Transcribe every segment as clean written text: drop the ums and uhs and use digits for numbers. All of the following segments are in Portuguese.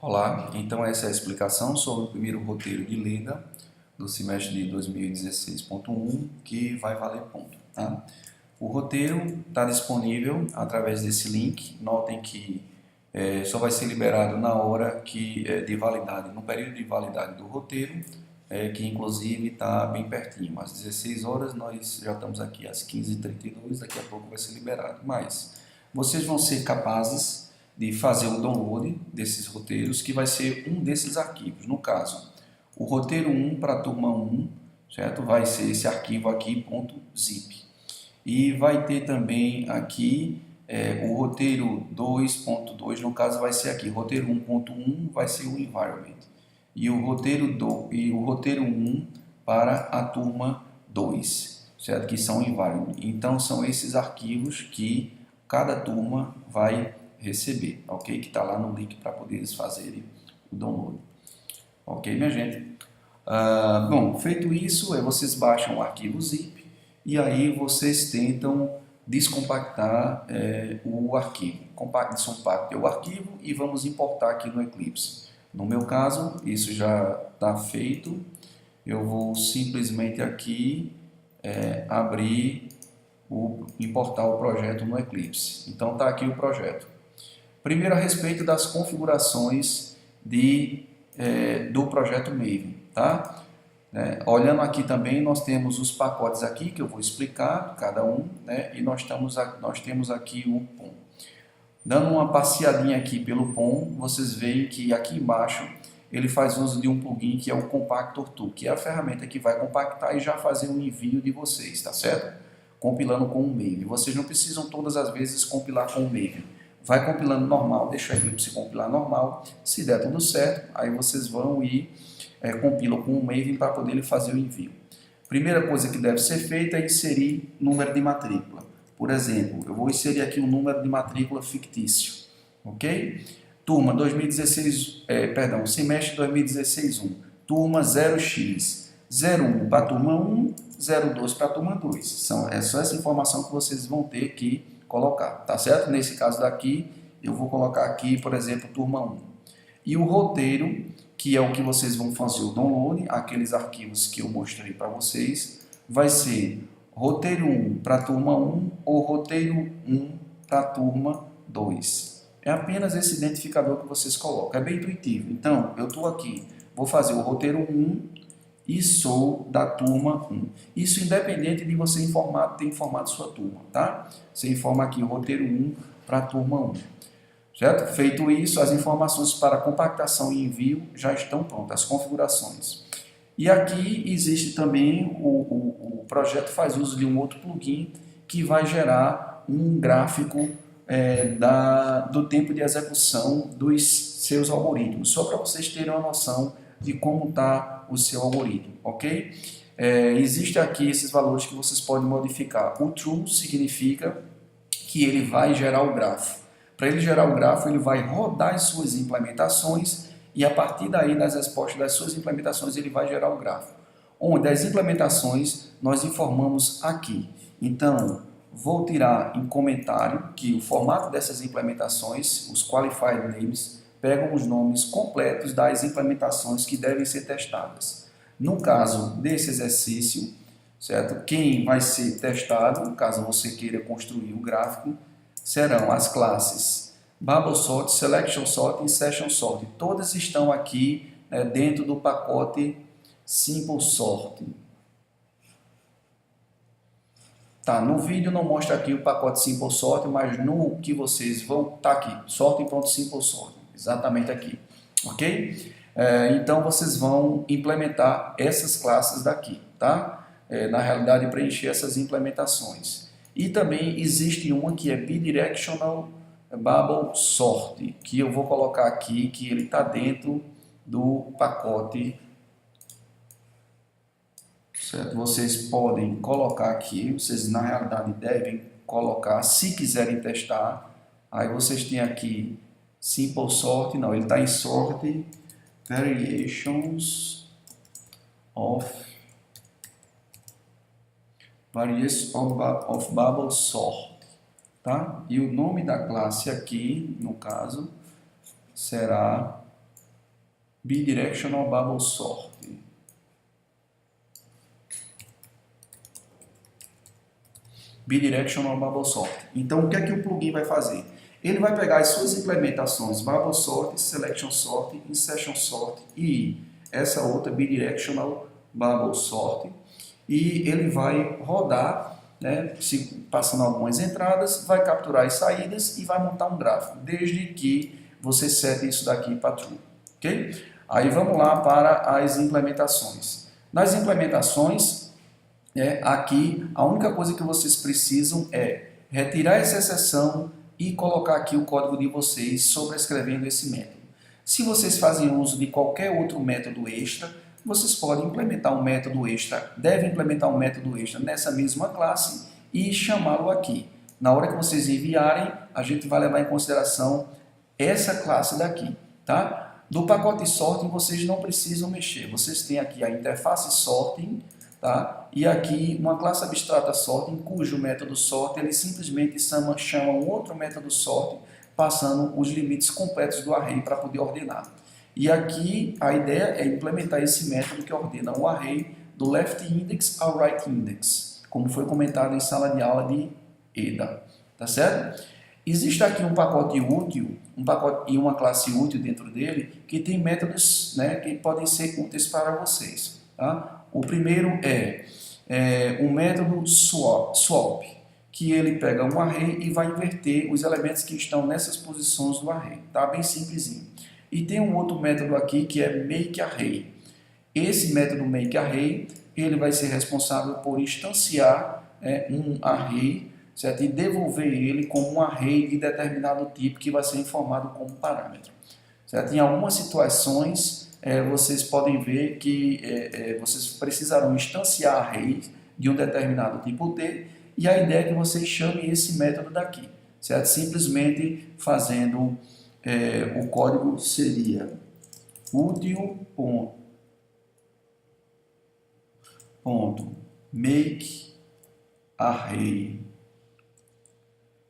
Olá, então essa é a explicação sobre o primeiro roteiro de Leda do semestre de 2016.1, que vai valer ponto. Tá? O roteiro está disponível através desse link. Notem que só vai ser liberado na hora de validade, no período de validade do roteiro, que inclusive está bem pertinho. Às 16 horas, nós já estamos aqui às 15h32, daqui a pouco vai ser liberado. Mas vocês vão ser capazes de fazer o download desses roteiros, que vai ser um desses arquivos. No caso, o roteiro 1 para a turma 1, certo? Vai ser esse arquivo aqui, .zip. E vai ter também aqui o roteiro 2.2, no caso vai ser aqui, roteiro 1.1 vai ser o environment. E o roteiro 1 para a turma 2, certo? Que são environment. Então são esses arquivos que cada turma vai receber, ok? Que está lá no link para poder eles fazerem o download. Ok, minha gente? Bom, feito isso, vocês baixam o arquivo zip e aí vocês tentam descompactar o arquivo. Descompacte o arquivo e vamos importar aqui no Eclipse. No meu caso, isso já está feito. Eu vou simplesmente aqui importar o projeto no Eclipse. Então está aqui o projeto. Primeiro, a respeito das configurações do projeto Maven, tá? Olhando aqui também, nós temos os pacotes aqui, que eu vou explicar cada um, né? E nós temos aqui o POM. Dando uma passeadinha aqui pelo POM, vocês veem que aqui embaixo ele faz uso de um plugin que é o Compactor Tool, que é a ferramenta que vai compactar e já fazer um envio de vocês, tá certo? Compilando com o Maven. Vocês não precisam todas as vezes compilar com o Maven. Vai compilando normal, deixa o Eclipse compilar normal. Se der tudo certo, aí vocês vão e compilam com o Maven para poder fazer o envio. Primeira coisa que deve ser feita é inserir número de matrícula. Por exemplo, eu vou inserir aqui um número de matrícula fictício, ok? Turma 2016, semestre 2016-1, turma 0x, 01 para a turma 1, 02 para a turma 2. É só essa informação que vocês vão ter que colocar, tá certo? Nesse caso daqui, eu vou colocar aqui, por exemplo, turma 1. E o roteiro, que é o que vocês vão fazer o download, aqueles arquivos que eu mostrei para vocês, vai ser roteiro 1 para a turma 1 ou roteiro 1 para a turma 2. É apenas esse identificador que vocês colocam, é bem intuitivo. Então, eu estou aqui, vou fazer o roteiro 1 e sou da turma 1. Isso independente de você ter informado sua turma, tá? Você informa aqui o roteiro 1 para a turma 1. Certo? Feito isso, as informações para compactação e envio já estão prontas, as configurações. E aqui existe também, o projeto faz uso de um outro plugin que vai gerar um gráfico do tempo de execução dos seus algoritmos, só para vocês terem uma noção de como está o seu algoritmo, ok? Existe aqui esses valores que vocês podem modificar. O true significa que ele vai gerar o grafo. Para ele gerar o grafo, ele vai rodar as suas implementações e a partir daí, das respostas das suas implementações, ele vai gerar o grafo. Onde as implementações nós informamos aqui. Então, vou tirar em comentário que o formato dessas implementações, os Qualified Names, pegam os nomes completos das implementações que devem ser testadas. No caso desse exercício, certo? Quem vai ser testado, caso você queira construir o gráfico, serão as classes Bubble Sort, Selection Sort e Session Sort. Todas estão aqui dentro do pacote Simple Sort. Tá, no vídeo não mostra aqui o pacote Simple Sort, mas no que vocês vão, tá aqui, Sorting.Simple Sort, exatamente aqui, ok? Então vocês vão implementar essas classes daqui, tá? Na realidade, preencher essas implementações. E também existe uma que é Bidirectional Bubble Sort, que eu vou colocar aqui, que ele está dentro do pacote. Certo? Vocês podem colocar aqui, vocês na realidade devem colocar, se quiserem testar, aí vocês têm aqui Simple Sort, não, ele está em Sort Variations of Bubble Sort, tá? E o nome da classe aqui, no caso, será Bidirectional Bubble Sort. Bidirectional Bubble Sort. Então, o que é que o plugin vai fazer? Ele vai pegar as suas implementações Bubble Sort, Selection Sort, Insertion Sort e essa outra Bidirectional Bubble Sort e ele vai rodar, né, passando algumas entradas, vai capturar as saídas e vai montar um gráfico, desde que você sete isso daqui para True. Ok? Aí vamos lá para as implementações. Nas implementações, aqui a única coisa que vocês precisam é retirar essa exceção e colocar aqui o código de vocês sobrescrevendo esse método. Se vocês fazem uso de qualquer outro método extra, vocês podem implementar um método extra, devem implementar um método extra nessa mesma classe e chamá-lo aqui. Na hora que vocês enviarem, a gente vai levar em consideração essa classe daqui, tá? Do pacote sorting vocês não precisam mexer, vocês têm aqui a interface sorting, tá? E aqui uma classe abstrata sorting, cujo método sorting ele simplesmente chama um outro método sorting, passando os limites completos do array para poder ordenar. E aqui a ideia é implementar esse método que ordena o array do left index ao right index, como foi comentado em sala de aula de EDA, tá certo? Existe aqui um pacote útil, e uma classe útil dentro dele, que tem métodos, né, que podem ser úteis para vocês, tá? O primeiro é um método swap, que ele pega um array e vai inverter os elementos que estão nessas posições do array, tá? Bem simplesinho. E tem um outro método aqui que é makeArray. Esse método makeArray, ele vai ser responsável por instanciar um array, certo? E devolver ele como um array de determinado tipo que vai ser informado como parâmetro, certo? Em algumas situações, vocês podem ver que vocês precisarão instanciar arrays de um determinado tipo T, e a ideia é que vocês chamem esse método daqui, certo? Simplesmente fazendo, o código seria util.makeArray,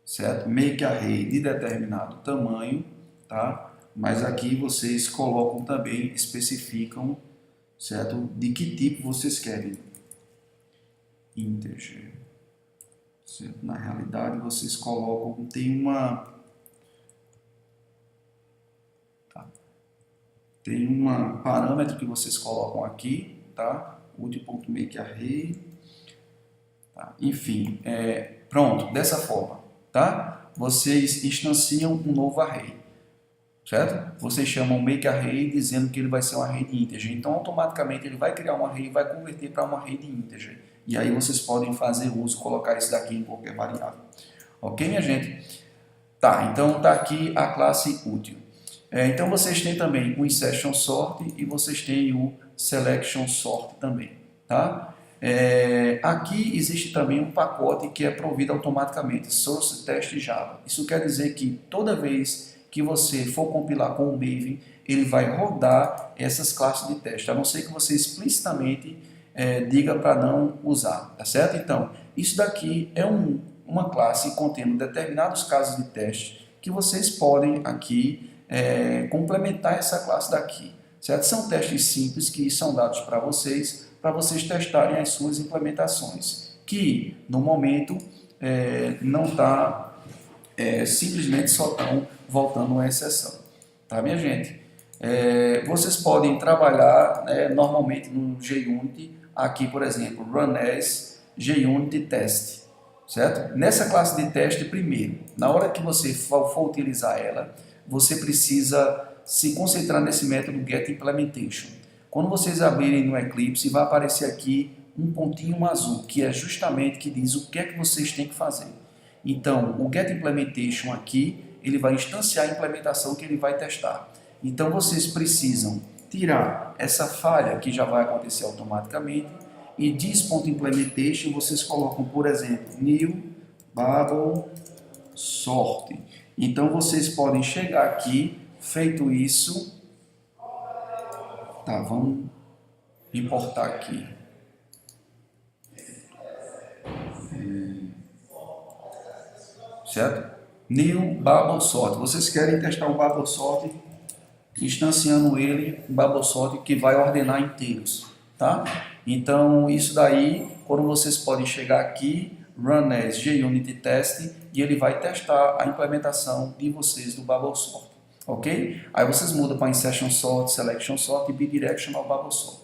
certo? MakeArray de determinado tamanho, tá? Mas aqui vocês colocam também, especificam, certo? De que tipo vocês querem. Integer. Certo? Na realidade, vocês colocam, tem uma parâmetro que vocês colocam aqui, tá? Util.makeArray. Tá? Enfim, pronto, dessa forma, tá? Vocês instanciam um novo array. Certo? Vocês chamam makeArray dizendo que ele vai ser um array de integer. Então, automaticamente, ele vai criar um array e vai converter para um array de integer. E aí, vocês podem fazer uso, colocar isso daqui em qualquer variável. Ok, minha gente? Tá, então tá aqui a classe útil. Então, vocês têm também o insertion sort e vocês têm o selection sort também. Tá? Aqui existe também um pacote que é provido automaticamente, source test Java. Isso quer dizer que toda vez que você for compilar com o Maven, ele vai rodar essas classes de teste, a não ser que você explicitamente diga para não usar, tá certo? Então, isso daqui é uma classe contendo determinados casos de teste que vocês podem aqui complementar essa classe daqui, certo? São testes simples que são dados para vocês testarem as suas implementações, que no momento não está simplesmente só estão voltando uma exceção, tá, minha gente? Vocês podem trabalhar normalmente no JUnit, aqui por exemplo, run as JUnit test, certo? Nessa classe de teste, primeiro, na hora que você for utilizar ela, você precisa se concentrar nesse método getImplementation. Quando vocês abrirem no Eclipse, vai aparecer aqui um pontinho azul, que é justamente que diz o que é que vocês têm que fazer. Então, o getImplementation aqui, ele vai instanciar a implementação que ele vai testar. Então, vocês precisam tirar essa falha, que já vai acontecer automaticamente, e this.implementation, vocês colocam, por exemplo, new bubble sort. Então, vocês podem chegar aqui, feito isso, tá, vamos importar aqui. Certo? New Bubble Sort. Vocês querem testar o Bubble Sort instanciando ele em Babelsort que vai ordenar inteiros, tá? Então isso daí, quando vocês podem chegar aqui, run as JUnit test e ele vai testar a implementação de vocês do Babelsort, ok? Aí vocês mudam para insertion sort, selection sort e bidirectional Babelsort.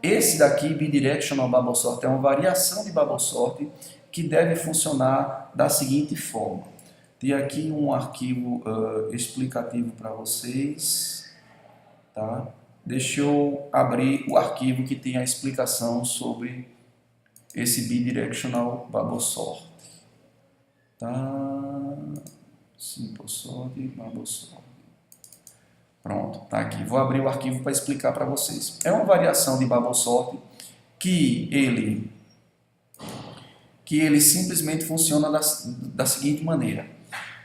Esse daqui, bidirectional Babelsort, é uma variação de Babelsort que deve funcionar da seguinte forma. Tem aqui um arquivo explicativo para vocês, tá? Deixa eu abrir o arquivo que tem a explicação sobre esse bidirectional Babelsort, tá? Simple sort, Babelsort. Pronto, tá aqui. Vou abrir o arquivo para explicar para vocês. É uma variação de Babelsort que ele simplesmente funciona da seguinte maneira,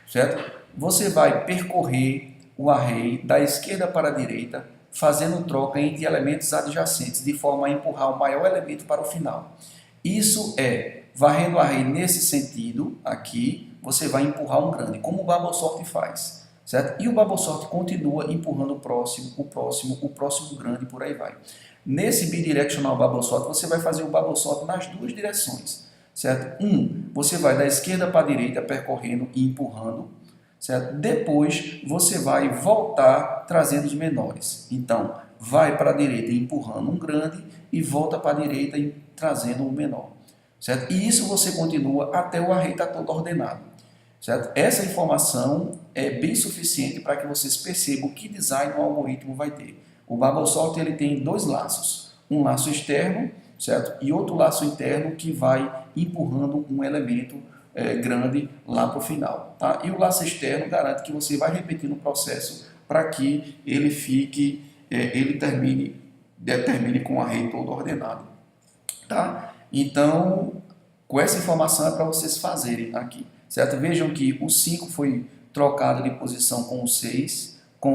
certo? Você vai percorrer o array da esquerda para a direita, fazendo troca entre elementos adjacentes, de forma a empurrar o maior elemento para o final. Isso é, varrendo o array nesse sentido, aqui, você vai empurrar um grande, como o Babelsort faz, certo? E o Babelsort continua empurrando o próximo grande, por aí vai. Nesse bidirectional Babelsort, você vai fazer o Babelsort nas duas direções, certo? Você vai da esquerda para a direita, percorrendo e empurrando, certo? Depois, você vai voltar trazendo os menores. Então, vai para a direita empurrando um grande e volta para a direita e trazendo um menor, certo? E isso você continua até o array estar todo ordenado, certo? Essa informação é bem suficiente para que vocês percebam que design o algoritmo vai ter. O Babelsort ele tem dois laços, um laço externo, certo? E outro laço interno que vai empurrando um elemento grande lá para o final, tá? E o laço externo garante que você vai repetindo o processo para que ele determine com o array todo ordenado, tá? Então, com essa informação é para vocês fazerem aqui, certo? Vejam que o 5 foi trocado de posição com o 6, com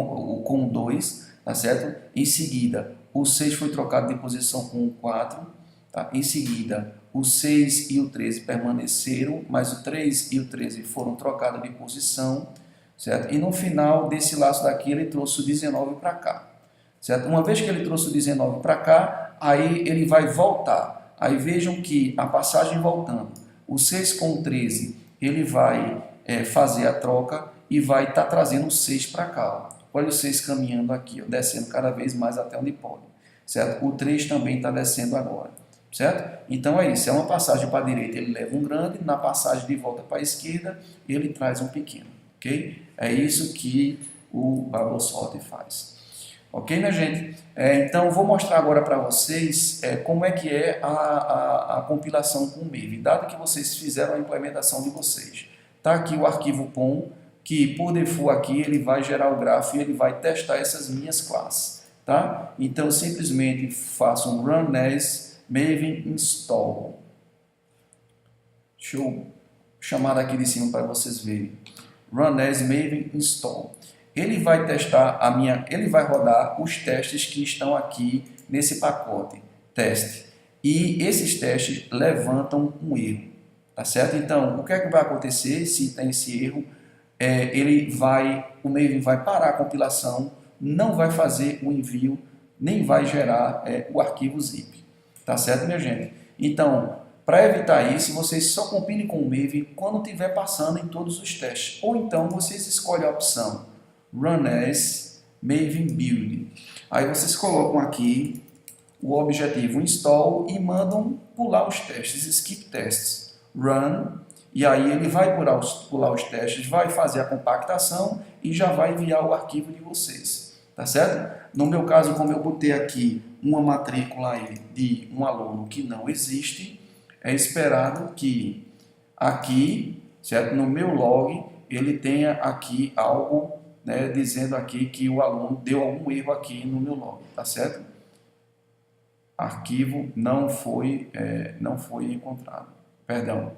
o 2, tá certo? Em seguida, o 6 foi trocado de posição com o 4, tá? Em seguida, o 6 e o 13 permaneceram, mas o 3 e o 13 foram trocados de posição, certo? E no final desse laço daqui, ele trouxe o 19 para cá, certo? Uma vez que ele trouxe o 19 para cá, aí ele vai voltar. Aí vejam que a passagem voltando, o 6 com o 13, ele vai fazer a troca e vai estar trazendo o 6 para cá. Ó. Olha o 6 caminhando aqui, ó, descendo cada vez mais até onde pode, certo? O 3 também está descendo agora, certo? Então é isso, é uma passagem para a direita, ele leva um grande, na passagem de volta para a esquerda, ele traz um pequeno, ok? É isso que o Babelsort faz. Ok, minha gente? Então, vou mostrar agora para vocês como é que é a compilação com o Maven, dado que vocês fizeram a implementação de vocês. Está aqui o arquivo POM, que por default aqui ele vai gerar o grafo e ele vai testar essas minhas classes, tá? Então, eu simplesmente faço um run as Maven install. Deixa eu chamar daqui de cima para vocês verem. Run as Maven install. Ele vai testar ele vai rodar os testes que estão aqui nesse pacote, teste. E esses testes levantam um erro, tá certo? Então, o que é que vai acontecer se tem esse erro? O Maven vai parar a compilação, não vai fazer o envio, nem vai gerar o arquivo zip, tá certo, minha gente? Então, para evitar isso, vocês só compilem com o Maven quando estiver passando em todos os testes, ou então vocês escolhem a opção Run as Maven Build. Aí vocês colocam aqui o objetivo install e mandam pular os testes, skip tests, run, e aí ele vai pular os testes, vai fazer a compactação e já vai enviar o arquivo de vocês, tá certo? No meu caso, como eu botei aqui uma matrícula aí de um aluno que não existe, é esperado que aqui, certo? No meu log, ele tenha aqui algo, né, dizendo aqui que o aluno deu algum erro aqui no meu log, tá certo? Arquivo não foi encontrado. Perdão.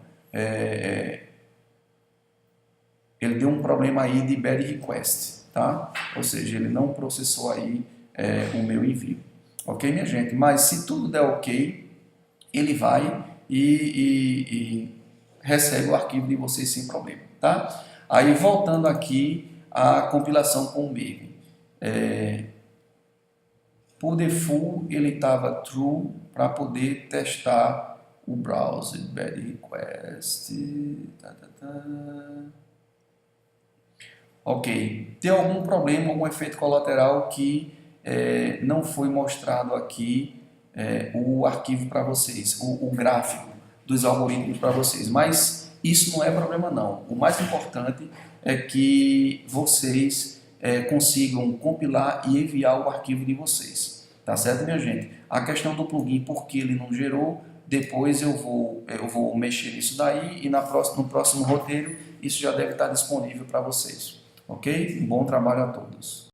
Ele deu um problema aí de bad request, tá? Ou seja, ele não processou aí o meu envio. Ok, minha gente? Mas se tudo der ok, ele vai e recebe o arquivo de vocês sem problema, tá? Aí voltando aqui a compilação com o Maven. por default ele estava true para poder testar o browser. Bad request. Ok. Tem algum problema, algum efeito colateral que não foi mostrado aqui o arquivo para vocês, o gráfico dos algoritmos para vocês, mas isso não é problema não. O mais importante é que vocês consigam compilar e enviar o arquivo de vocês, tá certo, minha gente? A questão do plugin, porque ele não gerou, depois eu vou mexer nisso daí e no próximo roteiro isso já deve estar disponível para vocês, ok? Um bom trabalho a todos.